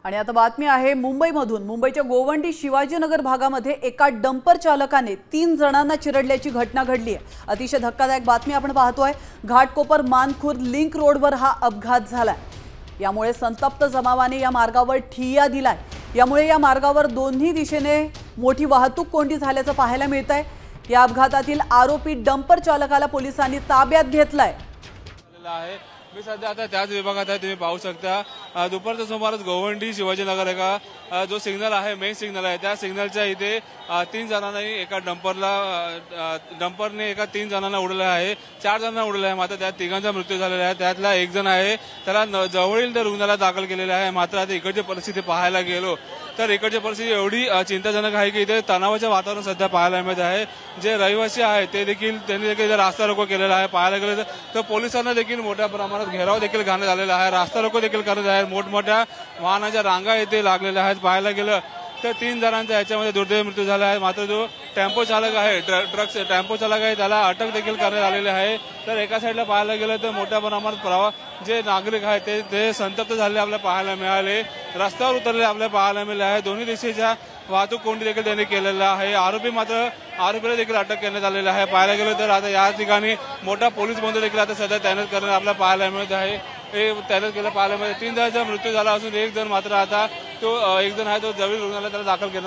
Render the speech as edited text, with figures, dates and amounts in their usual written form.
आणि आता बातमी आहे मुंबईमधून। मुंबईच्या गोवंडी शिवाजीनगर भागामध्ये एका डंपर चालकाने 3 जणांना चिरडल्याची घटना घडली आहे। अतिशय धक्कादायक बातमी आपण पाहतोय। घाटकोपर मानखुर्द लिंक रोडवर हा अपघात झालाय। यामुळे संतप्त जमावाने या मार्गावर ठिय्या दिलाय। यामुळे या मार्गावर दोन्ही दिशेने मोठी वाहतूक कोंडी झाल्याचं पाहायला मिळतंय। या अपघातातील आरोपी डंपर चालकाला पोलिसांनी ताब्यात घेतलाय। मी सध्या आता त्याच विभागात आहे। तुम्ही पाहू शकता दुपारच्या सुमारास गोवंडी शिवाजीनगर एका जो सिग्नल आहे मेन सिग्नल आहे त्या सिग्नलच्या इथे 3 जणांनी एका डंपरने एका 3 जणांना उडवले आहे। 4 जणांना उडवले आहे। मात्र त्यात 3घांचा मृत्यू झालेला आहे। त्यातला एक जण आहे त्याला जवळील रुग्णालयात दाखल केलेला आहे। मात्र आता इकडची परिस्थिती पाहायला गेलो तर इकडची परिस्थिती एवढी चिंताजनक आहे की इथे तणावाचे वातावरण सध्या पाहायला मिळत आहे। जे रहिवासी आहेत त्यांनी देखील रास्ता रोको केलेला आहे। पाहायला गेलं तर पोलिसांना देखील मोठ्या प्रमाणात घेराव देखील घालण्यात आलेला आहे। रास्ता रोको देखील करण्यात आहे। मोठमोठ्या वाहनाच्या रांगा येथे लागलेल्या आहेत। पाहायला गेलं तर 3 जणांचा याच्यामध्ये दुर्दैवी मृत्यू झाला आहे। मात्र जो टेम्पो चालक आहे ट्रक टेम्पो चालक आहे त्याला अटक देखील करण्यात आलेली आहे। तर एका साईडला पाहायला गेलं तर मोठ्या प्रमाणात जे नागरिक आहेत ते संतप्त झालेले आपल्याला पाहायला मिळाले। रस्त्यावर उतरले आपल्याला पाहायला मिळाले आहे। दोन्ही दिशेच्या वाहतूक कोंडी देखील त्यांनी केलेला आहे। आरोपीला देखील अटक करण्यात आलेली आहे। पाहायला गेलं तर आता या ठिकाणी मोठा पोलीस बंदोबस्त देखील आता सध्या तैनात करण्यात आपल्याला पाहायला मिळत आहे। हे तैनात केलं पाहायला मिळते। 3 जणांचा मृत्यू झाला असून एक जण मात्र आता तो एक जण आहे तो जवळील रुग्णालयात दाखल केला।